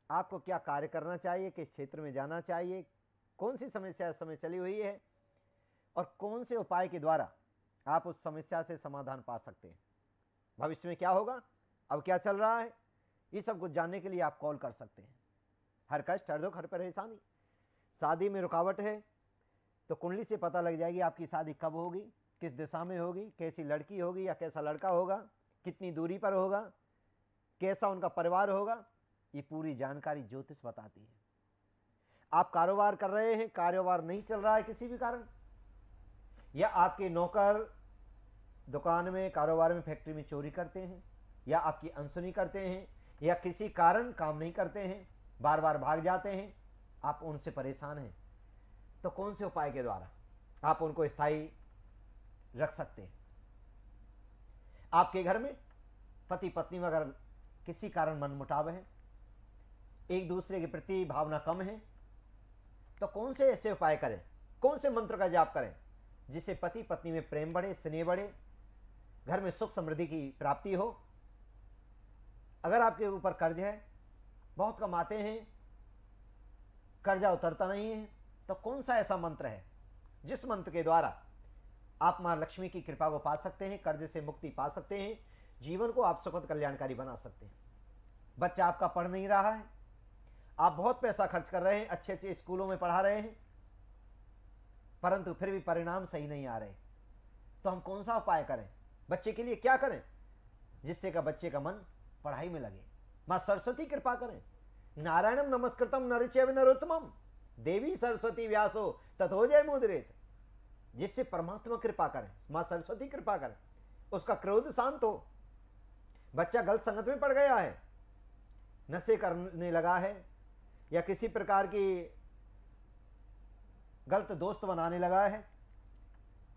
आपको क्या कार्य करना चाहिए, किस क्षेत्र में जाना चाहिए, कौन सी समस्या इस समय चली हुई है और कौन से उपाय के द्वारा आप उस समस्या से समाधान पा सकते हैं। भविष्य में क्या होगा, अब क्या चल रहा है, ये सब कुछ जानने के लिए आप कॉल कर सकते हैं। हर कष्ट, हर दुख, हर परेशानी, शादी में रुकावट है तो कुंडली से पता लग जाएगी आपकी शादी कब होगी, किस दिशा में होगी, कैसी लड़की होगी या कैसा लड़का होगा, कितनी दूरी पर होगा, कैसा उनका परिवार होगा, ये पूरी जानकारी ज्योतिष बताती है। आप कारोबार कर रहे हैं, कारोबार नहीं चल रहा है किसी भी कारण, या आपके नौकर दुकान में, कारोबार में, फैक्ट्री में चोरी करते हैं, या आपकी अनसुनी करते हैं, या किसी कारण काम नहीं करते हैं, बार बार भाग जाते हैं, आप उनसे परेशान हैं, तो कौन से उपाय के द्वारा आप उनको स्थायी रख सकते हैं। आपके घर में पति पत्नी में अगर किसी कारण मनमुटाव है, एक दूसरे के प्रति भावना कम है, तो कौन से ऐसे उपाय करें, कौन से मंत्र का जाप करें जिससे पति पत्नी में प्रेम बढ़े, स्नेह बढ़े, घर में सुख समृद्धि की प्राप्ति हो। अगर आपके ऊपर कर्ज है, बहुत कमाते हैं, कर्जा उतरता नहीं है, तो कौन सा ऐसा मंत्र है जिस मंत्र के द्वारा आप मां लक्ष्मी की कृपा को पा सकते हैं, कर्ज से मुक्ति पा सकते हैं, जीवन को आप सुखद कल्याणकारी बना सकते हैं। बच्चा आपका पढ़ नहीं रहा है, आप बहुत पैसा खर्च कर रहे हैं, अच्छे अच्छे स्कूलों में पढ़ा रहे हैं, परंतु फिर भी परिणाम सही नहीं आ रहे, तो हम कौन सा उपाय करें, बच्चे के लिए क्या करें जिससे का बच्चे का मन पढ़ाई में लगे। मां सरस्वती कृपा करें। नारायणम नमस्कृतम नर चैव नरोत्तमम देवी सरस्वती व्यासो ततो जय मुद्रेत, जिससे परमात्मा कृपा करें, मां सरस्वती कृपा करें, उसका क्रोध शांत हो। बच्चा गलत संगत में पड़ गया है, नशे करने लगा है, या किसी प्रकार की गलत दोस्त बनाने लगा है,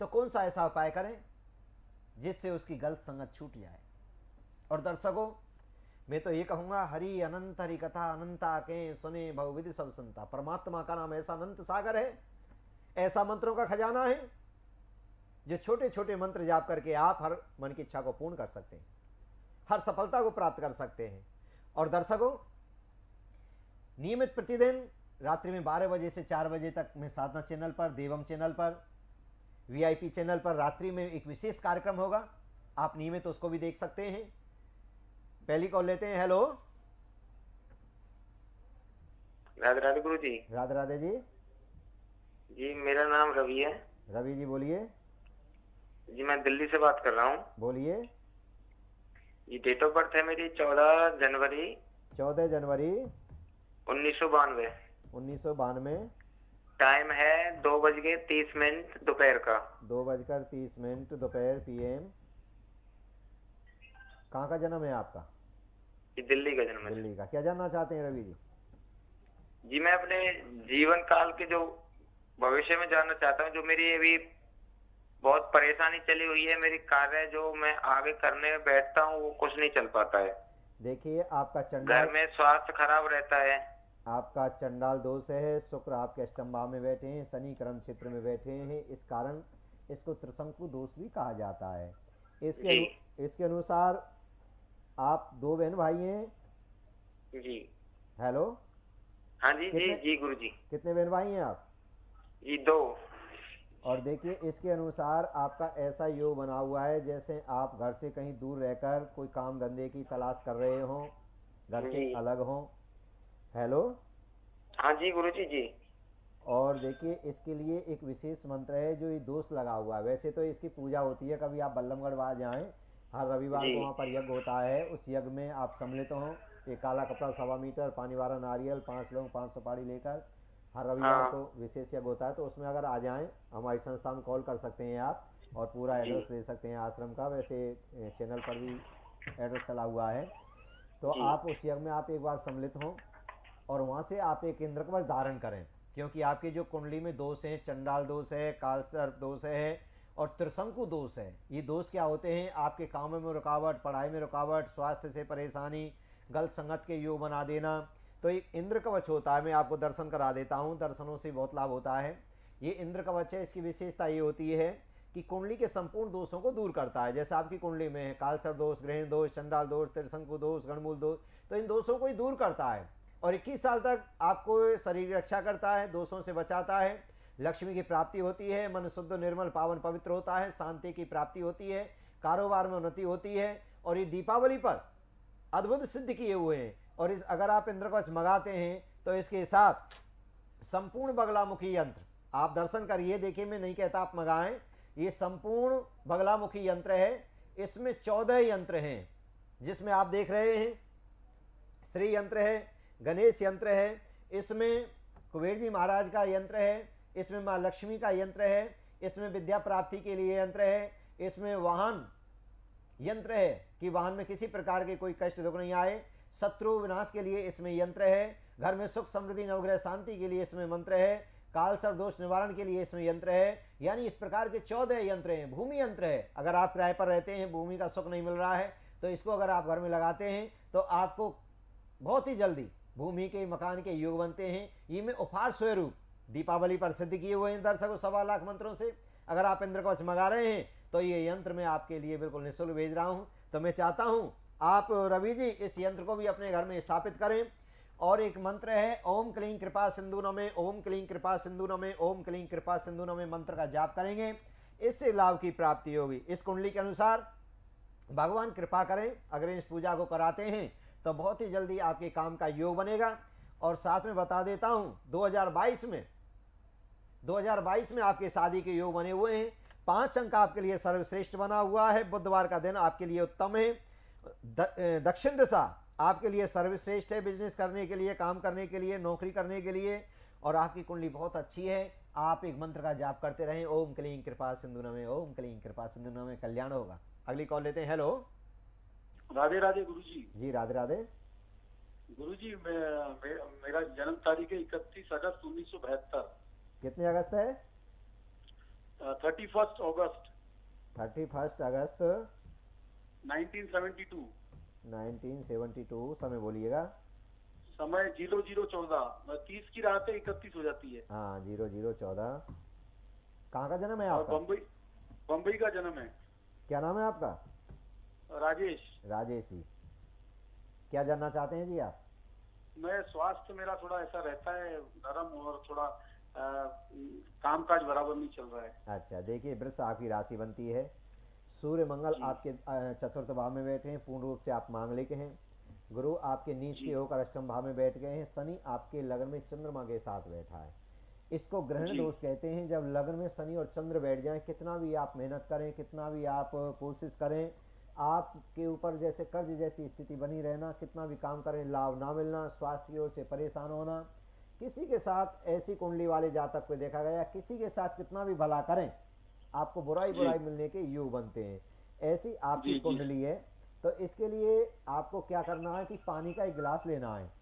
तो कौन सा ऐसा उपाय करें जिससे उसकी गलत संगत छूट जाए। और दर्शकों, मैं तो ये कहूंगा, हरि अनंत हरि कथा अनंता के सुने बहुविधि सब संता। परमात्मा का नाम ऐसा अनंत सागर है, ऐसा मंत्रों का खजाना है, जो छोटे छोटे मंत्र जाप करके आप हर मन की इच्छा को पूर्ण कर सकते हैं, हर सफलता को प्राप्त कर सकते हैं। और दर्शकों, नियमित प्रतिदिन रात्रि में 12 बजे से 4 बजे तक मैं साधना चैनल पर, देवम चैनल पर, वीआईपी चैनल पर रात्रि में एक विशेष कार्यक्रम होगा, आप नियमित उसको भी देख सकते हैं। पहली कॉल लेते हैं। हेलो, राधे राधे गुरु जी। राधे राधे जी। जी मेरा नाम रवि है। रवि जी बोलिए। जी मैं दिल्ली से बात कर रहा हूँ। बोलिए। ये डेट ऑफ बर्थ है मेरी 14 जनवरी 1992। 1992। टाइम है 2:30 दोपहर का। 2:30 दोपहर PM। कहाँ का जन्म है आपका? ये दिल्ली का जन्म है। दिल्ली का। क्या जानना चाहते हैं रवि जी? जी मैं अपने जीवन काल के जो भविष्य में जानना चाहता हूँ, जो मेरी अभी बहुत परेशानी चली हुई है, मेरी कार्य जो मैं आगे करने बैठता हूँ वो कुछ नहीं चल पाता है। देखिए, आपका चंडाल, घर में स्वास्थ्य खराब रहता है। आपका चंडाल दोष है, शुक्र आपके अष्टम भाव में बैठे हैं, शनि कर्म क्षेत्र में बैठे हैं, इस कारण इसको त्रिशंकु दोष भी कहा जाता है। इसके अनुसार आप 2 बहन भाई हैं? जी। हेलो। हाँ जी। जी जी गुरु जी। कितने बहन भाई हैं आप? जी 2। और देखिए, इसके अनुसार आपका ऐसा योग बना हुआ है जैसे आप घर से कहीं दूर रहकर कोई काम धंधे की तलाश कर रहे हो, घर से अलग हो। हेलो। हाँ जी गुरु जी। जी। और देखिए, इसके लिए एक विशेष मंत्र है जो ये दोष लगा हुआ है। वैसे तो इसकी पूजा होती है, कभी आप बल्लमगढ़ वहाँ जाएं, हर रविवार को वहाँ पर यज्ञ होता है, उस यज्ञ में आप सम्मिलित हों। एक काला कपड़ा 1.25 मीटर, पानी वाला नारियल, 5 लोग 5 सुपारी लेकर हर रविवार को विशेष यज्ञ होता है, तो उसमें अगर आ जाएं, हमारी संस्था में कॉल कर सकते हैं आप और पूरा एड्रेस दे सकते हैं आश्रम का। वैसे चैनल पर भी एड्रेस चला हुआ है, तो आप उस यज्ञ में आप एक बार सम्मिलित हों और वहाँ से आप एक इंद्र कवच धारण करें, क्योंकि आपकी जो कुंडली में दोष हैं, चंडाल दोष है, कालसर्प दोष है और त्रिशंकु दोष है। ये दोष क्या होते हैं? आपके काम में रुकावट, पढ़ाई में रुकावट, स्वास्थ्य से परेशानी, गलत संगत के योग बना देना। तो एक इंद्र कवच होता है, मैं आपको दर्शन करा देता हूँ, दर्शनों से बहुत लाभ होता है। ये इंद्र कवच है, इसकी विशेषता ये होती है कि कुंडली के संपूर्ण दोषों को दूर करता है। जैसे आपकी कुंडली में कालसर्प दोष, ग्रहण दोष, चंडाल दोष, त्रिशंकु दोष, गणमूल दोष, तो इन दोषों को ही दूर करता है। और 21 साल तक आपको शरीर की रक्षा करता है, दोषों से बचाता है, लक्ष्मी की प्राप्ति होती है, मन शुद्ध निर्मल पावन पवित्र होता है, शांति की प्राप्ति होती है, कारोबार में उन्नति होती है। और ये दीपावली पर अद्भुत सिद्ध किए हुए हैं। और इस अगर आप इंद्रकवच मंगाते हैं तो इसके साथ संपूर्ण बगलामुखी यंत्र आप दर्शन करिए, देखिए मैं नहीं कहता आप मंगाएं, ये संपूर्ण बगलामुखी यंत्र है। इसमें 14 यंत्र हैं, जिसमें आप देख रहे हैं श्री यंत्र है, गणेश यंत्र है, इसमें कुबेर जी महाराज का यंत्र है, इसमें माँ लक्ष्मी का यंत्र है, इसमें विद्या प्राप्ति के लिए यंत्र है, इसमें वाहन यंत्र है कि वाहन में किसी प्रकार के कोई कष्ट दुख नहीं आए, शत्रु विनाश के लिए इसमें यंत्र है, घर में सुख समृद्धि नवग्रह शांति के लिए इसमें मंत्र है, काल सर्प दोष निवारण के लिए इसमें यंत्र है। यानी इस प्रकार के 14 यंत्र हैं। भूमि यंत्र है, अगर आप किराए पर रहते हैं, भूमि का सुख नहीं मिल रहा है, तो इसको अगर आप घर में लगाते हैं तो आपको बहुत ही जल्दी भूमि के मकान के योग बनते हैं। ये मैं उपहार स्वरूप दीपावली पर सिद्ध किए हुए हैं दर्शकों 1.25 लाख मंत्रों से। अगर आप इंद्रकवच मंगा रहे हैं तो ये यंत्र मैं आपके लिए बिल्कुल निःशुल्क भेज रहा हूं। तो मैं चाहता हूं आप रवि जी इस यंत्र को भी अपने घर में स्थापित करें। और एक मंत्र है ओम क्लीं कृपा सिंधु नमे, ओम क्लीं कृपा सिंधु नमे, ओम क्लीं कृपा सिंधु नमे मंत्र का जाप करेंगे, इससे लाभ की प्राप्ति होगी। इस कुंडली के अनुसार भगवान कृपा करें, अगर इस पूजा को कराते हैं तो बहुत ही जल्दी आपके काम का योग बनेगा। और साथ में बता देता हूं 2022 में आपके शादी के योग बने हुए हैं। 5 अंक आपके लिए सर्वश्रेष्ठ बना हुआ है। बुधवार का दिन आपके लिए उत्तम है। दक्षिण दिशा आपके लिए सर्वश्रेष्ठ है, बिजनेस करने के लिए, काम करने के लिए, नौकरी करने के लिए। और आपकी कुंडली बहुत अच्छी है। आप एक मंत्र का जाप करते रहें, ओम क्लीं कृपा सिंधु नमे, ओम क्लीं कृपा सिंधु नमे, कल्याण होगा। अगली कॉल लेते हैं। हेलो, राधे राधे गुरुजी। जी राधे राधे। गुरुजी मेरा जन्म तारीख है 31 अगस्त 1972। कितने अगस्त है? 31 अगस्त 31 अगस्त 1972। 1972। समय बोलिएगा। समय 0014। 30 की रात है, 31 हो जाती है। हाँ 0014। कहाँ का जन्म है और आपका? बम्बई का जन्म है। क्या नाम है आपका? राजेश। राजेश जी। क्या जानना चाहते हैं जी आप? मैं स्वास्थ्य मेरा थोड़ा ऐसा रहता है नरम, और थोड़ा काम काज बराबर नहीं चल रहा है। अच्छा देखिए, वृष आपकी राशि बनती है। सूर्य मंगल आपके चतुर्थ भाव में बैठे हैं, पूर्ण रूप से आप मांगलिक हैं। गुरु आपके नीच के होकर अष्टम भाव में बैठ गए हैं। शनि आपके लग्न में चंद्रमा के साथ बैठा है। इसको ग्रहण दोष कहते हैं। जब लग्न में शनि और चंद्र बैठ जाएं, कितना भी आप मेहनत करें, कितना भी आप कोशिश करें, आपके ऊपर जैसे कर्ज जैसी स्थिति बनी रहना, कितना भी काम करें लाभ ना मिलना, स्वास्थ्य की ओर से परेशान होना। किसी के साथ ऐसी कुंडली वाले जातक को देखा गया, किसी के साथ कितना भी भला करें आपको बुराई मिलने के योग बनते हैं। ऐसी आपकी कुंडली है। तो इसके लिए आपको क्या करना है कि पानी का एक गिलास लेना है,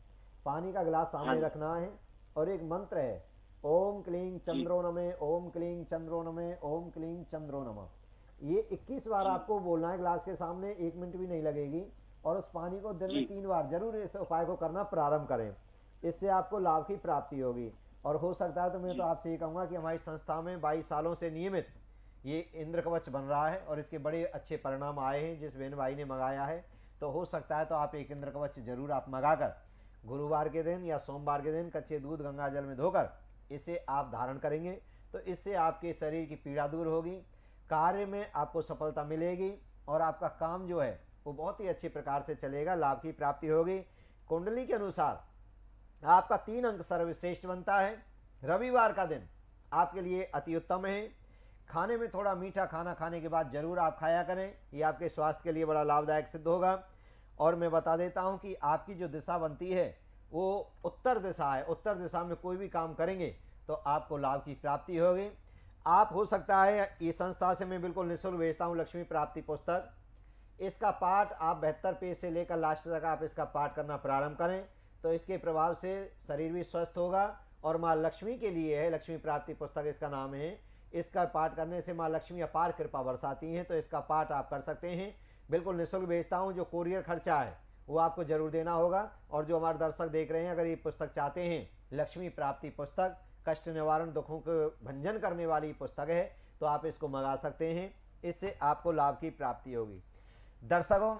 पानी का गिलास सामने रखना है, और एक मंत्र है ओम क्लीं चंद्रो नमः, ओम क्लीं चंद्रो नमः, ओम क्लीं चंद्रो नमः। ये 21 बार आपको बोलना है गिलास के सामने, 1 मिनट भी नहीं लगेगी। और उस पानी को दिन में 3 बार जरूर इस उपाय को करना प्रारंभ करें, इससे आपको लाभ की प्राप्ति होगी। और हो सकता है तो मैं तो आपसे ये कहूँगा कि हमारी संस्था में 22 सालों से नियमित ये इंद्र कवच बन रहा है और इसके बड़े अच्छे परिणाम आए हैं। जिस बहन भाई ने मंगाया है, तो हो सकता है तो आप एक इंद्र कवच जरूर आप मंगाकर गुरुवार के दिन या सोमवार के दिन कच्चे दूध गंगा जल में धोकर इसे आप धारण करेंगे, तो इससे आपके शरीर की पीड़ा दूर होगी, कार्य में आपको सफलता मिलेगी और आपका काम जो है वो बहुत ही अच्छे प्रकार से चलेगा, लाभ की प्राप्ति होगी। कुंडली के अनुसार आपका 3 अंक सर्वश्रेष्ठ बनता है। रविवार का दिन आपके लिए अति उत्तम है। खाने में थोड़ा मीठा खाना खाने के बाद जरूर आप खाया करें, ये आपके स्वास्थ्य के लिए बड़ा लाभदायक सिद्ध होगा। और मैं बता देता हूं कि आपकी जो दिशा बनती है वो उत्तर दिशा है। उत्तर दिशा में कोई भी काम करेंगे तो आपको लाभ की प्राप्ति होगी। आप हो सकता है, ये संस्था से मैं बिल्कुल निःशुल्क भेजता हूँ लक्ष्मी प्राप्ति पुस्तक, इसका पाठ आप 72 पेज से लेकर लास्ट तक आप इसका पाठ करना प्रारंभ करें, तो इसके प्रभाव से शरीर भी स्वस्थ होगा। और माँ लक्ष्मी के लिए है लक्ष्मी प्राप्ति पुस्तक, इसका नाम है। इसका पाठ करने से माँ लक्ष्मी अपार कृपा बरसाती हैं, तो इसका पाठ आप कर सकते हैं। बिल्कुल निःशुल्क भेजता हूँ। जो कोरियर खर्चा है वो आपको जरूर देना होगा। और जो हमारे दर्शक देख रहे हैं, अगर ये पुस्तक चाहते हैं, लक्ष्मी प्राप्ति पुस्तक कष्ट निवारण दुखों को भंजन करने वाली पुस्तक है, तो आप इसको मंगा सकते हैं। इससे आपको लाभ की प्राप्ति होगी। दर्शकों,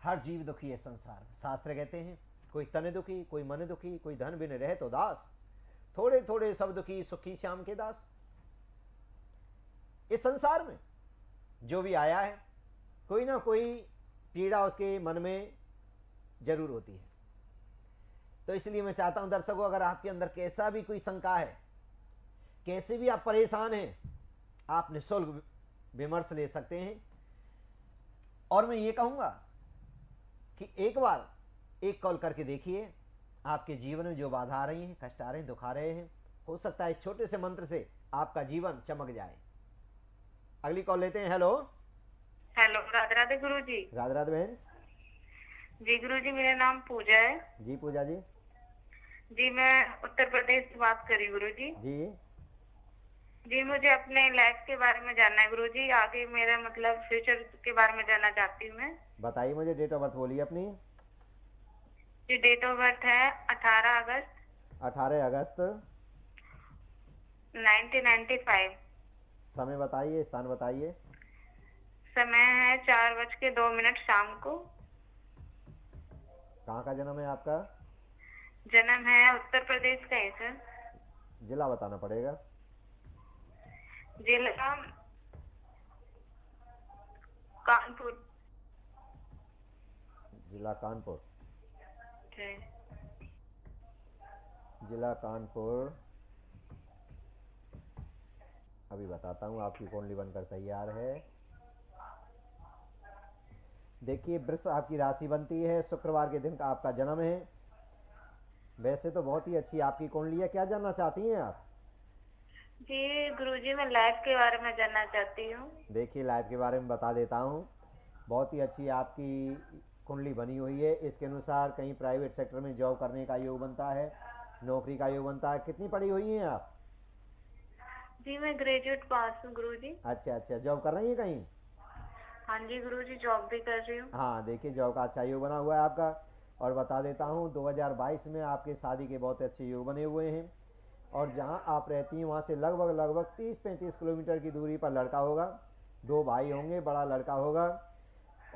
हर जीव दुखी है संसार में। शास्त्र कहते हैं कोई तन दुखी, कोई मन दुखी, कोई धन बिन रहे तो दास, थोड़े थोड़े सब दुखी, सुखी श्याम के दास। इस संसार में जो भी आया है, कोई ना कोई पीड़ा उसके मन में जरूर होती है। तो इसलिए मैं चाहता हूं दर्शकों, अगर आपके अंदर कैसा भी कोई शंका है, कैसे भी आप परेशान हैं, आप निःशुल्क विमर्श ले सकते हैं। और मैं ये कहूंगा कि एक बार एक कॉल करके देखिए, आपके जीवन में जो बाधा आ रही हैं, कष्ट आ रहे हैं, दुख आ रहे हैं, हो सकता है छोटे से मंत्र से आपका जीवन चमक जाए। अगली कॉल लेते हैं। हेलो। हेलो, राधे राधे गुरु जी। राधे राधे बहन जी गुरु जी, मेरा नाम पूजा है। जी। पूजा जी। जी मैं उत्तर प्रदेश से बात करी गुरु जी। जी जी मुझे अपने लाइफ के बारे में जानना है गुरु जी, आगे मेरा मतलब फ्यूचर के बारे में जानना चाहती हूँ मैं। बताइए मुझे, डेट ऑफ बर्थ बोलिए अपनी। जी डेट ऑफ बर्थ है 18 अगस्त 18 अगस्त 1995। समय बताइए, स्थान बताइए। समय है 4:02 शाम को। कहाँ का जन्म है आपका? जन्म है उत्तर प्रदेश का है सर। जिला बताना पड़ेगा। जिला कानपुर। जिला कानपुर। जी जिला कानपुर। अभी बताता हूँ, आपकी कुंडली बनकर तैयार है। देखिए, वृष आपकी राशि बनती है, शुक्रवार के दिन का आपका जन्म है। वैसे तो बहुत ही अच्छी आपकी कुंडली है। क्या जानना चाहती हैं आप? जी गुरुजी, मैं लाइफ के बारे में जानना चाहती हूँ। देखिए, लाइफ के बारे में बता देता हूँ। बहुत ही अच्छी आपकी कुंडली बनी हुई है। इसके अनुसार कहीं प्राइवेट सेक्टर में जॉब करने का योग बनता है, नौकरी का योग बनता है। कितनी पढ़ी हुई हैं आप? जी मैं ग्रेजुएट पास हूँ गुरुजी। अच्छा अच्छा, जॉब कर रही हैं कहीं? हाँ जी गुरुजी, जॉब भी कर रही हूँ। हाँ, देखिए जॉब का अच्छा योग बना हुआ है आपका। और बता देता हूँ, 2022 में आपके शादी के बहुत अच्छे योग बने हुए हैं। और जहाँ आप रहती हैं वहाँ से लगभग 30-35 किलोमीटर की दूरी पर लड़का होगा। 2 भाई होंगे, बड़ा लड़का होगा।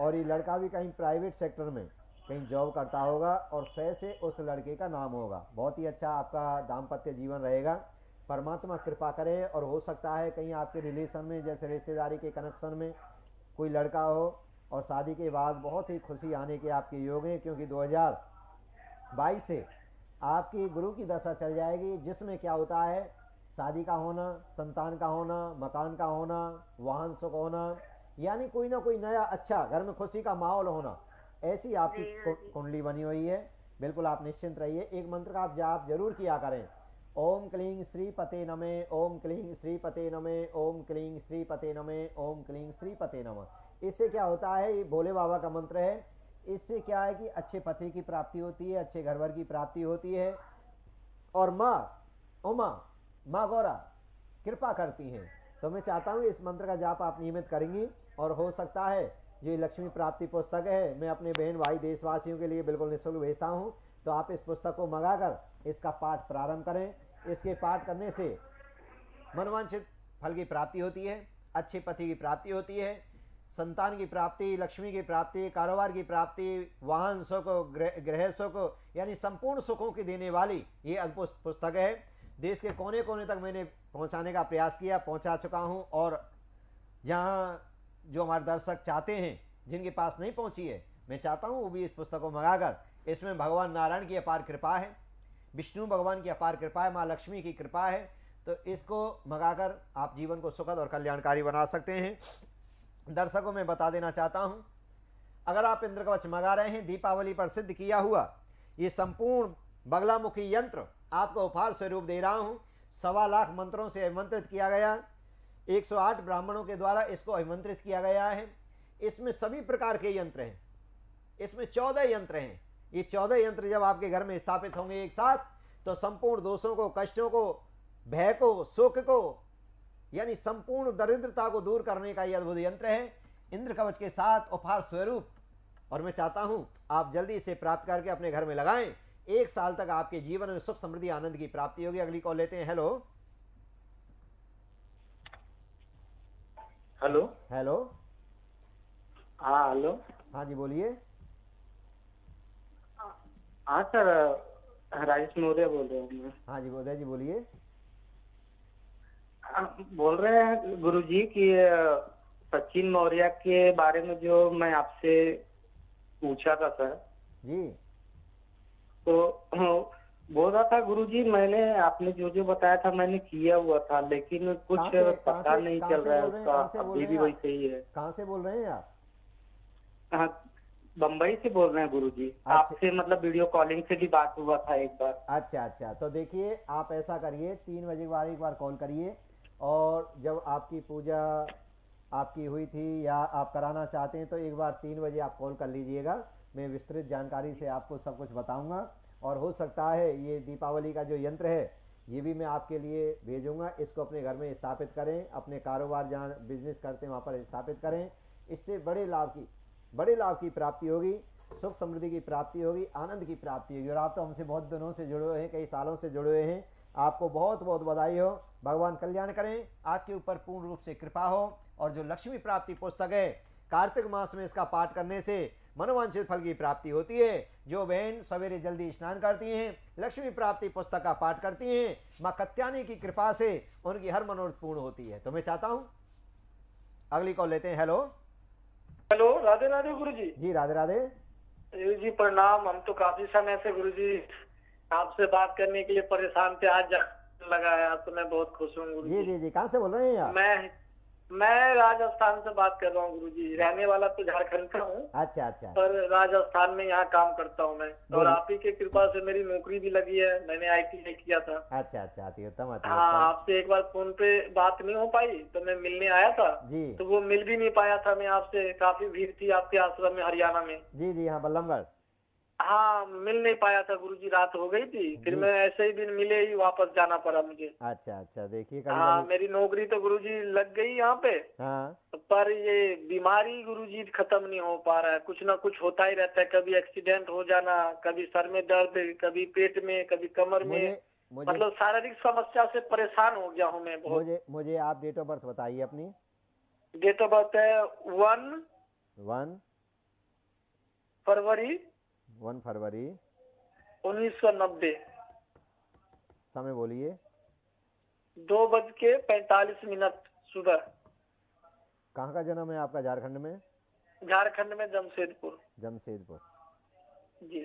और ये लड़का भी कहीं प्राइवेट सेक्टर में कहीं जॉब करता होगा और से उस लड़के का नाम होगा। बहुत ही अच्छा आपका दाम्पत्य जीवन रहेगा। परमात्मा कृपा करे। और हो सकता है कहीं आपके रिलेशन में, जैसे रिश्तेदारी के कनेक्शन में कोई लड़का हो और शादी के बाद बहुत ही खुशी आने के आपके योग हैं। क्योंकि 2022 से आपकी गुरु की दशा चल जाएगी, जिसमें क्या होता है, शादी का होना, संतान का होना, मकान का होना, वाहन सुख होना, यानी कोई ना कोई नया अच्छा घर में खुशी का माहौल होना। ऐसी आपकी कुंडली बनी हुई है। बिल्कुल आप निश्चिंत रहिए। एक मंत्र का आप जाप जरूर किया करें। ओम क्लीं श्री पते नमे, ओम क्लीं श्री पते नमे, ओम क्लीं श्री पते नमे, ओम क्लीं श्री पते नमः। इससे क्या होता है, ये भोले बाबा का मंत्र है। इससे क्या है कि अच्छे पति की प्राप्ति होती है, अच्छे घर भर की प्राप्ति होती है। और माँ उमा, माँ गौरा कृपा करती हैं। तो मैं चाहता हूँ इस मंत्र का जाप आप नियमित करेंगी। और हो सकता है जो लक्ष्मी प्राप्ति पुस्तक है, मैं अपने बहन भाई देशवासियों के लिए बिल्कुल निःशुल्क भेजता हूँ। तो आप इस पुस्तक को मंगाकर इसका पाठ प्रारंभ करें। इसके पाठ करने से मनवांछित फल की प्राप्ति होती है, अच्छे पति की प्राप्ति होती है, संतान की प्राप्ति, लक्ष्मी की प्राप्ति, कारोबार की प्राप्ति, वाहन सुख, गृह सुख, यानी संपूर्ण सुखों की देने वाली ये अद्भुत पुस्तक है। देश के कोने कोने तक मैंने पहुंचाने का प्रयास किया, पहुंचा चुका हूं। और जहां जो हमारे दर्शक चाहते हैं, जिनके पास नहीं पहुंची है, मैं चाहता हूं वो भी इस पुस्तक को मंगाकर, इसमें भगवान नारायण की अपार कृपा है, विष्णु भगवान की अपार कृपा है, माँ लक्ष्मी की कृपा है। तो इसको मंगाकर आप जीवन को सुखद और कल्याणकारी बना सकते हैं। दर्शकों में बता देना चाहता हूं, अगर आप इंद्र कवच मंगा रहे हैं, दीपावली पर सिद्ध किया हुआ ये संपूर्ण बगलामुखी यंत्र आपको उपहार स्वरूप दे रहा हूं। 1.25 लाख मंत्रों से अभिमंत्रित किया गया, 108 ब्राह्मणों के द्वारा इसको अभिमंत्रित किया गया है। इसमें सभी प्रकार के यंत्र हैं, इसमें 14 यंत्र हैं। ये 14 यंत्र जब आपके घर में स्थापित होंगे एक साथ, तो संपूर्ण दोषों को, कष्टों को, भय को, सुख को, यानी संपूर्ण दरिद्रता को दूर करने का यह अद्भुत यंत्र है, इंद्र कवच के साथ उपहार स्वरूप। और मैं चाहता हूं आप जल्दी इसे प्राप्त करके अपने घर में लगाएं। 1 साल तक आपके जीवन में सुख, समृद्धि, आनंद की प्राप्ति होगी। अगली कॉल लेते हैं। Hello hello. हेलो। हाँ हेलो। हाँ जी बोलिए। हाँ सर, राजेश मौर्य बोल रहा हूँ मैं। हाँ जी उदय जी बोलिए। बोल रहे हैं गुरुजी कि सचिन मौर्य के बारे में जो मैं आपसे पूछा था सर, जी तो बोल रहा था गुरुजी, मैंने आपने जो जो बताया था मैंने किया हुआ था, लेकिन कुछ पता नहीं चल रहा है बोल रहे हैं, उसका। कहाँ से बोल अभी रहे भी हैं वही आप? सही है। कहाँ से बोल रहे हैं आप? हाँ, बम्बई से बोल रहे हैं गुरुजी। अच्छा। आपसे मतलब वीडियो कॉलिंग से भी बात हुआ था एक बार। अच्छा अच्छा, तो देखिए आप ऐसा करिए, 3 बजे के बाद एक बार कॉल करिए, और जब आपकी पूजा आपकी हुई थी या आप कराना चाहते हैं तो एक बार 3 बजे आप कॉल कर लीजिएगा। मैं विस्तृत जानकारी से आपको सब कुछ बताऊंगा, और हो सकता है ये दीपावली का जो यंत्र है ये भी मैं आपके लिए भेजूंगा। इसको अपने घर में स्थापित करें, अपने कारोबार जहाँ बिजनेस करते हैं वहाँ पर स्थापित करें। इससे बड़े लाभ की प्राप्ति होगी, सुख समृद्धि की प्राप्ति होगी, आनंद की प्राप्ति होगी। और आप तो हमसे बहुत दिनों से जुड़े हुए हैं, कई सालों से जुड़े हुए हैं। आपको बहुत बहुत बधाई हो, भगवान कल्याण करें, आपके ऊपर पूर्ण रूप से कृपा हो। और जो लक्ष्मी प्राप्ति पुस्तक है, कार्तिक मास में इसका पाठ करने से मनोवांछित फल की प्राप्ति होती है। जो बहन सवेरे जल्दी स्नान करती हैं, लक्ष्मी प्राप्ति पुस्तक का पाठ करती हैं, माँ कत्यानी की कृपा से उनकी हर मनोरथ पूर्ण होती है। तो मैं चाहता हूँ अगली कॉल लेते हैं। हेलो। हेलो, राधे राधे गुरुजी। जी राधे राधे। जी प्रणाम। हम तो काफी समय से गुरुजी आपसे बात करने के लिए परेशान थे, आज लगा है, आज तो मैं बहुत खुश हूँ जी गुरुजी। जी जी, कहाँ से बोल रहे हैं आप? मैं राजस्थान से बात कर रहा हूँ गुरुजी। रहने वाला तो झारखंड का हूँ, अच्छा अच्छा पर राजस्थान में यहाँ काम करता हूँ मैं। और बोलिए। आप ही के कृपा से मेरी नौकरी भी लगी है, मैंने ITI किया था। अच्छा अच्छा, अति उत्तम अति हाँ, उत्तम। आपसे एक बार फोन पे बात नहीं हो पाई तो मैं मिलने आया था, जी तो वो मिल भी नहीं पाया था मैं आपसे। काफी भीड़ थी आपके आश्रम में हरियाणा में। जी जी, हाँ बल्लमगढ़। हाँ, मिल नहीं पाया था गुरुजी, रात हो गई थी, फिर जी। मैं ऐसे ही दिन मिले ही वापस जाना पड़ा मुझे। अच्छा अच्छा, देखिए कभी हाँ, कभी। मेरी नौकरी तो गुरुजी लग गई यहाँ पे, हाँ पर ये बीमारी गुरुजी खत्म नहीं हो पा रहा है। कुछ ना कुछ होता ही रहता है, कभी एक्सीडेंट हो जाना, कभी सर में दर्द, कभी पेट में, कभी कमर में। मुझे मतलब शारीरिक समस्या से परेशान हो गया हूँ मैं बहुत। मुझे आप डेट ऑफ बर्थ बताइए अपनी। डेट ऑफ बर्थ है 1 1 फरवरी फरवरी 1990। समय बोलिए। 2:45 सुबह। कहाँ का जन्म है आपका? झारखंड में? झारखंड में जमशेदपुर। जमशेदपुर। जी।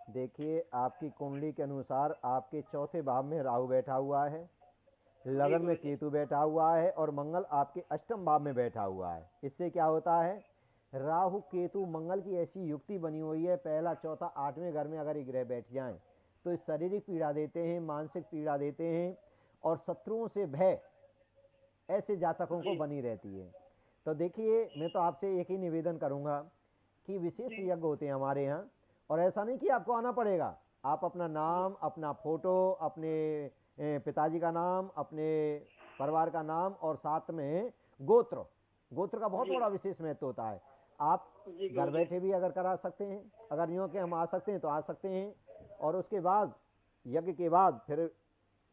देखिए आपकी कुंडली के अनुसार आपके चौथे भाव में राहु बैठा हुआ है, लगन में केतु बैठा हुआ है, और मंगल आपके अष्टम भाव में बैठा हुआ है। इससे क्या होता है, राहु केतु मंगल की ऐसी युक्ति बनी हुई है, पहला चौथा आठवें घर में अगर ये ग्रह बैठ जाएं तो शारीरिक पीड़ा देते हैं, मानसिक पीड़ा देते हैं, और शत्रुओं से भय ऐसे जातकों को बनी रहती है। तो देखिए मैं तो आपसे एक ही निवेदन करूंगा कि विशेष यज्ञ होते हैं हमारे यहाँ, और ऐसा नहीं कि आपको आना पड़ेगा। आप अपना नाम, अपना फोटो, अपने पिताजी का नाम, अपने परिवार का नाम, और साथ में गोत्र का बहुत बड़ा विशेष महत्व होता है। आप घर बैठे भी अगर करा सकते हैं, अगर यूँ के हम आ सकते हैं तो आ सकते हैं। और उसके बाद यज्ञ के बाद फिर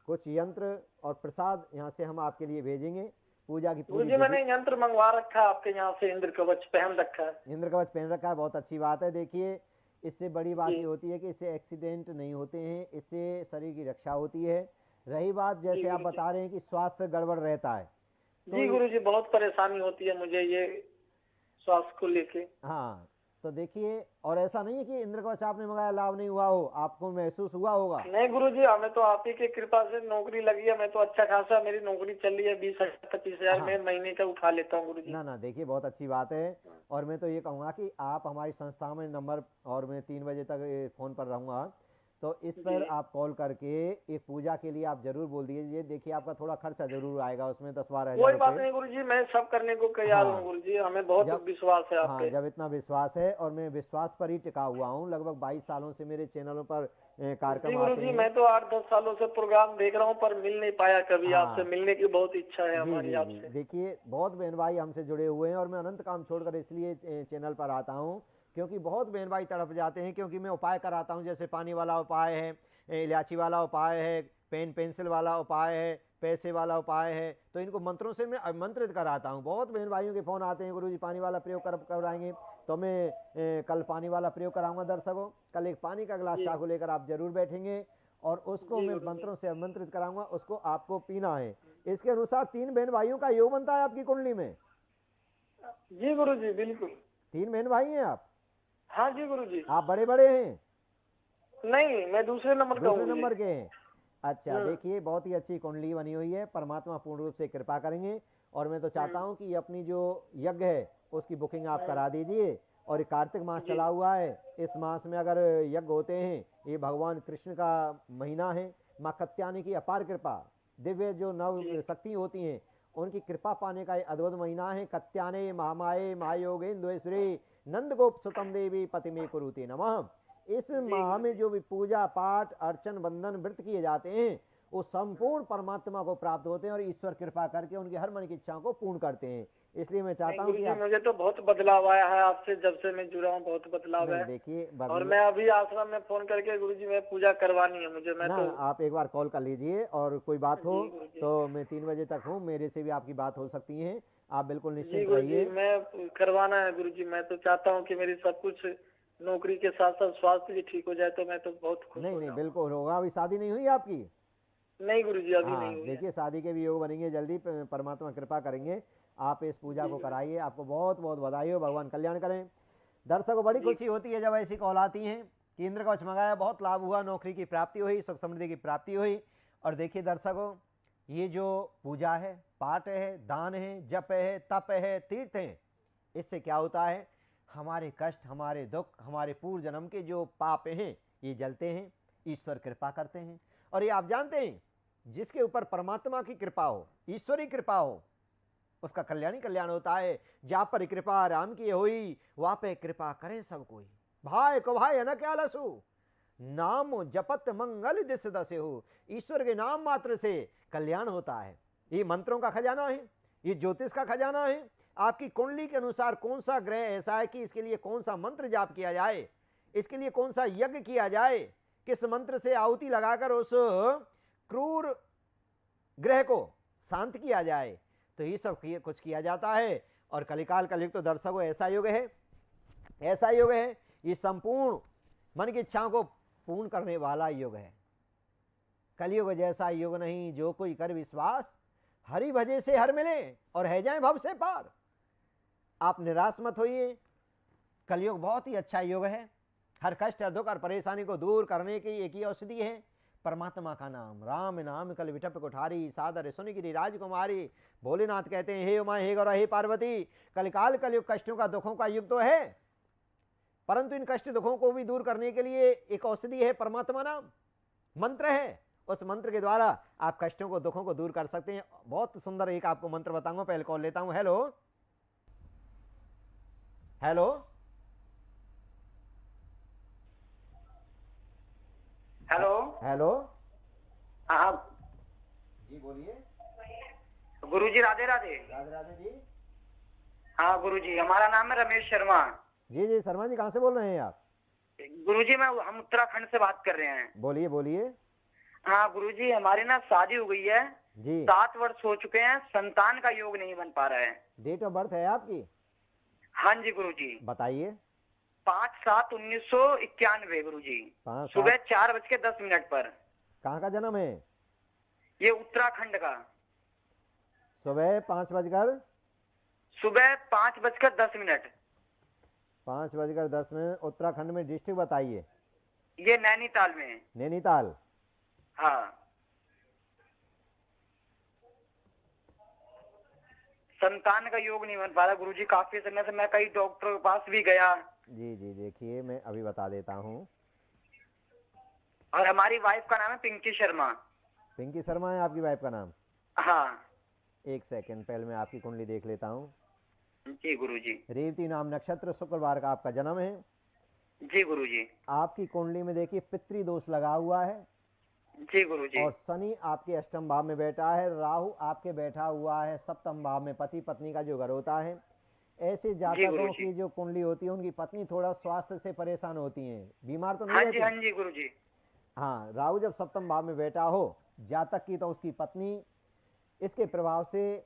कुछ यंत्र और प्रसाद यहाँ से हम आपके लिए भेजेंगे। पूजा की पूरी गुरुजी मैंने यंत्र मंगवा रखा है आपके यहाँ से, इंद्र कवच पहन रखा है। इंद्र कवच पहन रखा है, बहुत अच्छी बात है। देखिए इससे बड़ी बात ये होती है कि इससे एक्सीडेंट नहीं होते हैं, इससे शरीर की रक्षा होती है। रही बात जैसे आप बता रहे हैं कि स्वास्थ्य गड़बड़ रहता है, जी गुरुजी बहुत परेशानी होती है मुझे ये स्वास्थ्य को लेके। हाँ तो देखिए, और ऐसा नहीं है कि इंद्र कवच आपने मंगाया लाभ नहीं हुआ हो, आपको महसूस हुआ होगा। नहीं गुरुजी, हमें तो आप ही की कृपा से नौकरी लगी है। मैं तो अच्छा खासा मेरी नौकरी चल रही है, 20,000-25,000 में महीने का उठा लेता हूँ गुरुजी। ना देखिए बहुत अच्छी बात है। और मैं तो ये कहूँगा कि आप हमारी संस्था में नंबर, और मैं 3 बजे तक फ़ोन पर रहूँगा, तो इस पर आप कॉल करके एक पूजा के लिए आप जरूर बोल दीजिए। देखिए आपका थोड़ा खर्चा जरूर आएगा उसमें, 10-12 हज़ार। कोई बात नहीं गुरुजी, मैं सब करने को तैयार हूँ गुरुजी, हमें बहुत विश्वास है आप पे। जब इतना विश्वास है, और मैं विश्वास पर ही टिका हुआ हूँ, लगभग 22 सालों से मेरे चैनलों पर कार्यक्रम आते हैं। मैं तो 8-10 सालों से प्रोग्राम देख रहा हूँ, पर मिल नहीं पाया कभी। आपसे मिलने की बहुत इच्छा है हमारी आपसे। देखिए बहुत बहन भाई हमसे जुड़े हुए हैं, और मैं अनंत काम छोड़कर इसलिए चैनल पर आता हूँ क्योंकि बहुत बहन भाई तड़प जाते हैं। क्योंकि मैं उपाय कराता हूँ, जैसे पानी वाला उपाय है, इलायची वाला उपाय है, पेन पेंसिल वाला उपाय है, पैसे वाला उपाय है, तो इनको मंत्रों से मैं मंत्रित कराता हूँ। बहुत बहन भाइयों के फ़ोन आते हैं, गुरुजी पानी वाला प्रयोग कराएंगे, तो मैं कल पानी वाला प्रयोग कराऊंगा दर्शकों। कल एक पानी का गिलास चाकू लेकर आप जरूर बैठेंगे और उसको मैं मंत्रों से आमंत्रित कराऊंगा, उसको आपको पीना है। इसके अनुसार 3 बहन भाइयों का योग बनता है आपकी कुंडली में। जी गुरुजी बिल्कुल। 3 बहन भाई हैं आप? हाँ जी गुरुजी। आप बड़े बड़े हैं? नहीं, मैं दूसरे नंबर का हूँ दूसरे जी। नंबर के हैं। अच्छा, देखिए बहुत ही अच्छी कुंडली बनी हुई है। परमात्मा पूर्ण रूप से कृपा करेंगे और मैं तो चाहता हूँ कि अपनी जो यज्ञ है उसकी बुकिंग आप करा दीजिए। और ये कार्तिक मास चला हुआ है, इस मास में अगर यज्ञ होते हैं, ये भगवान कृष्ण का महीना है। माँ कत्यायनी की अपार कृपा, दिव्य जो नव शक्ति होती हैं उनकी कृपा पाने का ये अद्भुत महीना है। कत्याने महामाये महायोगेन्द्वेश्वरी नंद गोप सुतम देवी पति में कुरुते नमः। इस माह में जो भी पूजा पाठ अर्चन बंधन व्रत किए जाते हैं वो संपूर्ण परमात्मा को प्राप्त होते हैं और ईश्वर कृपा करके उनकी हर मन की इच्छाओं को पूर्ण करते हैं। इसलिए मैं चाहता हूँ कि गुरुजी मुझे तो बहुत बदलाव आया है आपसे, जब से मैं जुड़ा हूँ बहुत बदलाव है। देखिए और मैं अभी आश्रम में फोन करके गुरुजी मैं पूजा करवानी है मुझे। मैं ना, तो आप एक बार कॉल कर लीजिए और कोई बात हो तो मैं 3 बजे तक हूँ, मेरे से भी आपकी बात हो सकती है। आप बिल्कुल निश्चिंत रहिए। मैं करवाना है गुरुजी। मैं तो चाहता हूँ कि मेरी सब कुछ नौकरी के साथ साथ स्वास्थ्य भी ठीक हो जाए तो मैं तो बहुत खुश हो नहीं जाऊं। बिल्कुल होगा। अभी शादी नहीं हुई आपकी? नहीं गुरुजी अभी हाँ, नहीं हुई है। देखिए शादी के भी योग बनेंगे जल्दी, परमात्मा कृपा करेंगे। आप इस पूजा को कराइए। आपको बहुत बहुत बधाई हो, भगवान कल्याण करें। दर्शकों बड़ी खुशी होती है जब ऐसी कॉल आती हैं कि इंद्र कवच मंगाया, बहुत लाभ हुआ, नौकरी की प्राप्ति हुई, सुख समृद्धि की प्राप्ति हुई। और देखिए दर्शकों, ये जो पूजा है, पाठ है, दान है, जप है, तप है, तीर्थ है, इससे क्या होता है, हमारे कष्ट, हमारे दुख, हमारे पूर्व जन्म के जो पाप हैं ये जलते हैं, ईश्वर कृपा करते हैं। और ये आप जानते हैं जिसके ऊपर परमात्मा की कृपा हो, ईश्वरी कृपा हो, उसका कल्याणी कल्याण होता है। जा पर कृपा राम की होई, वहाँ पे कृपा करे सब कोई। भाई को भाई न क्या लसु, नाम जपत मंगल दिस दसे हो। ईश्वर के नाम मात्र से कल्याण होता है। ये मंत्रों का खजाना है, ये ज्योतिष का खजाना है। आपकी कुंडली के अनुसार कौन सा ग्रह ऐसा है कि इसके लिए कौन सा मंत्र जाप किया जाए, इसके लिए कौन सा यज्ञ किया जाए, किस मंत्र से आहुति लगाकर उस क्रूर ग्रह को शांत किया जाए, तो ये सब कुछ किया जाता है। और कलिकाल कलयुग तो दर्शकों ऐसा युग है, ऐसा युग है, ये संपूर्ण मन की इच्छाओं को पूर्ण करने वाला युग है। कलयुग जैसा युग नहीं, जो कोई कर विश्वास, हरि भजे से हर मिले और है जाए भव से पार। आप निराश मत होइए, कलयुग बहुत ही अच्छा युग है। हर कष्ट, हर दुख, हर परेशानी को दूर करने की एक ही औषधि है, परमात्मा का नाम। राम नाम कल विटप कुठारी, सादर सुनि गिरि राजकुमारी। भोलेनाथ कहते हैं, हे उमा, हे गौरा, हे पार्वती, कलिकाल कलयुग कष्टों का, दुखों का युग तो है, परंतु इन कष्ट दुखों को भी दूर करने के लिए एक औषधि है, परमात्मा नाम, मंत्र है। उस मंत्र के द्वारा आप कष्टों को, दुखों को दूर कर सकते हैं। बहुत सुंदर एक आपको मंत्र बताऊंगा। पहले कॉल लेता हूं। हेलो हेलो हेलो हेलो, हाँ जी बोलिए। गुरुजी, राधे राधे। राधे राधे जी। हाँ गुरुजी, हमारा नाम है रमेश शर्मा। जी जी, शर्मा जी कहाँ से बोल रहे हैं आप? गुरुजी हम उत्तराखंड से बात कर रहे हैं। बोलिए बोलिए। हाँ गुरुजी, हमारी ना शादी हो गई है जी। 7 वर्ष हो चुके हैं, संतान का योग नहीं बन पा रहा है। डेट ऑफ बर्थ है आपकी? हाँ जी गुरुजी। बताइए। 5/7/1991 गुरुजी, 5/7 सुबह 4:10 पर। कहाँ का जन्म है? ये उत्तराखंड का। सुबह 5:10 5:10 उत्तराखंड में। डिस्ट्रिक्ट बताइए। ये नैनीताल में है। नैनीताल। हाँ। संतान का योग नहीं बन पा रहा गुरुजी, काफी समय से मैं कई डॉक्टर के पास भी गया। जी जी, देखिए मैं अभी बता देता हूँ। और हमारी वाइफ का नाम है पिंकी शर्मा। पिंकी शर्मा है आपकी वाइफ का नाम? हाँ। एक सेकंड, पहले मैं आपकी कुंडली देख लेता हूँ। जी गुरुजी। रेवती नाम नक्षत्र, शुक्रवार का आपका जन्म है। जी गुरुजी। आपकी कुंडली में देखिए पितृ दोष लगा हुआ है। जी गुरुजी। और शनि आपके अष्टम भाव में बैठा है, राहु आपके बैठा हुआ है सप्तम भाव में। पति पत्नी का जो घर होता है, ऐसे जातकों की जो कुंडली होती है उनकी पत्नी थोड़ा स्वास्थ्य से परेशान होती हैं, बीमार तो नहीं रहती? हाँ जी गुरुजी। हाँ, राहु जब सप्तम भाव में बैठा हो जातक की, तो उसकी पत्नी इसके प्रभाव से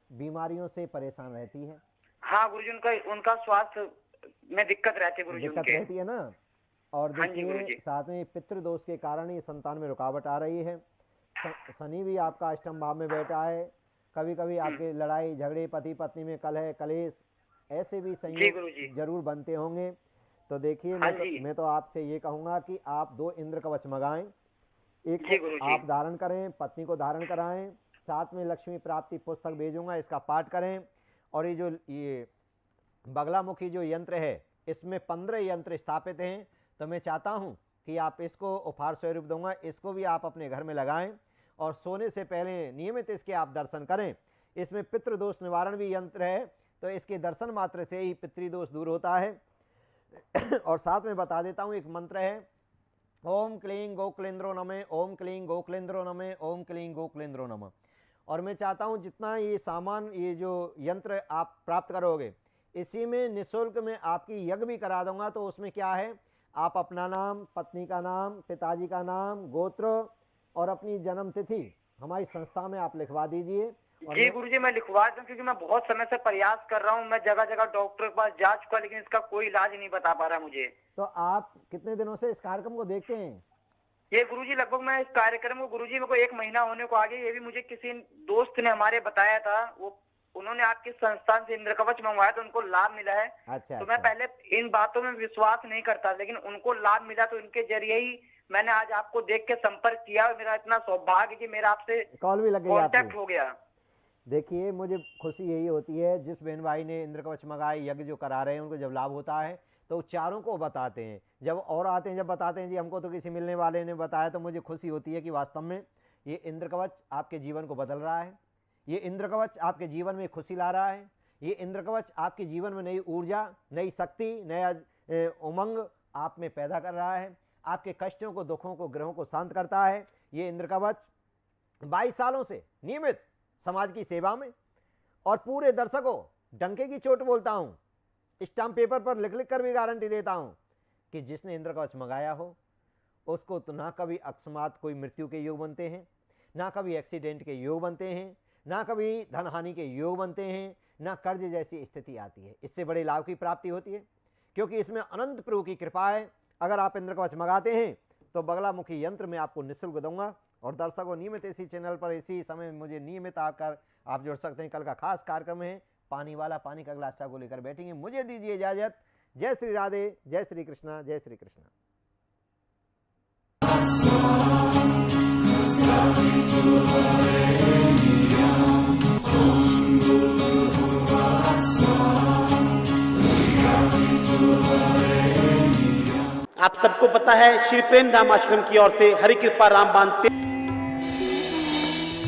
बीमारियों से परेशान रहती है। हाँ गुरुजी, उनका स्वास्थ्य में दिक्कत रहती है गुरुजी दिक्कत उनके। रहती है ना। और हाँ जी देखिए गुरुजी। साथ में पितृदोष के कारण ही संतान में रुकावट आ रही है। शनि भी आपका अष्टम भाव में बैठा है। कभी कभी आपके लड़ाई झगड़े, पति पत्नी में कलह कलेश, ऐसे भी जी गुरुजी। संयोग जरूर बनते होंगे। तो देखिए हाँ जी। मैं तो आपसे ये कहूँगा कि आप 2 इंद्र कवच मंगाएं। एक जी को गुरुजी। आप धारण करें, पत्नी को धारण कराएं। साथ में लक्ष्मी प्राप्ति पुस्तक भेजूंगा, इसका पाठ करें। और ये बगलामुखी जो यंत्र है, इसमें 15 यंत्र स्थापित हैं। तो मैं चाहता हूं कि आप इसको उपहार स्वरूप दूंगा, इसको भी आप अपने घर में लगाएं और सोने से पहले नियमित इसके आप दर्शन करें। इसमें पितृदोष निवारण भी यंत्र है, तो इसके दर्शन मात्र से ही पितृदोष दूर होता है। और साथ में बता देता हूं, एक मंत्र है, ओम क्लीं गोकुलेंद्रो नमः, ओम क्लीं गोकुलेंद्रो नमः, ओम क्लीं गोकुलेंद्रो नमः। और मैं चाहता हूं जितना ये सामान, ये जो यंत्र आप प्राप्त करोगे, इसी में निःशुल्क में आपकी यज्ञ भी करा दूंगा। तो उसमें क्या है, आप अपना नाम, पत्नी का नाम, पिताजी का नाम, गोत्र और अपनी जन्म तिथि हमारी संस्था में आप लिखवा दीजिए। जी गुरुजी, मैं लिखवा दूं, क्योंकि मैं बहुत समय से प्रयास कर रहा हूं। मैं जगह जगह डॉक्टर के पास जा चुका, लेकिन इसका कोई इलाज नहीं बता पा रहा मुझे। तो आप कितने दिनों से इस कार्यक्रम को देखते हैं? ये गुरुजी लगभग मैं इस कार्यक्रम को, गुरुजी मेरे को 1 महीना होने को आ गया। ये भी मुझे किसी दोस्त ने हमारे बताया था, उन्होंने आपके संस्थान से इंद्र कवच मंगवाया तो उनको लाभ मिला है। अच्छा, तो मैं पहले इन बातों में विश्वास नहीं करता, लेकिन उनको लाभ मिला तो इनके जरिए ही मैंने आज आपको देख के संपर्क किया। और मेरा इतना सौभाग्य कि मेरा आपसे कॉल भी लग गई, कांटेक्ट हो गया। देखिए मुझे खुशी यही होती है, जिस बहन भाई ने इंद्र कवच मंगाए, यज्ञ जो करा रहे हैं, उनको जब लाभ होता है तो चारों को बताते हैं। जब और आते हैं, जब बताते हैं जी हमको तो किसी मिलने वाले ने बताया, तो मुझे खुशी होती है कि वास्तव में ये इंद्र कवच आपके जीवन को बदल रहा है। ये इंद्र कवच आपके जीवन में खुशी ला रहा है। ये इंद्र कवच आपके जीवन में नई ऊर्जा, नई शक्ति, नया उमंग आप में पैदा कर रहा है। आपके कष्टों को, दुखों को, ग्रहों को शांत करता है। ये इंद्र कवच 22 सालों से नियमित समाज की सेवा में, और पूरे दर्शकों डंके की चोट बोलता हूँ, स्टाम्प पेपर पर लिख लिख कर भी गारंटी देता हूँ कि जिसने इंद्र कवच मंगाया हो उसको तो ना कभी अकस्मात कोई मृत्यु के योग बनते हैं, ना कभी एक्सीडेंट के योग बनते हैं, ना कभी धन हानि के योग बनते हैं, ना कर्ज जैसी स्थिति आती है। इससे बड़े लाभ की प्राप्ति होती है, क्योंकि इसमें अनंत प्रभु की कृपा है। अगर आप इंद्र कवच मंगाते हैं तो बगलामुखी यंत्र में आपको निःशुल्क दूंगा। और दर्शकों नियमित इसी चैनल पर इसी समय मुझे नियमित आकर आप जुड़ सकते हैं। कल का खास कार्यक्रम है, पानी वाला पानी का गिलास को लेकर बैठेंगे। मुझे दीजिए इजाजत। जय श्री राधे, जय श्री कृष्णा, जय श्री कृष्णा। आप सबको पता है श्री प्रेम धाम आश्रम की ओर से हरि कृपा रामबाण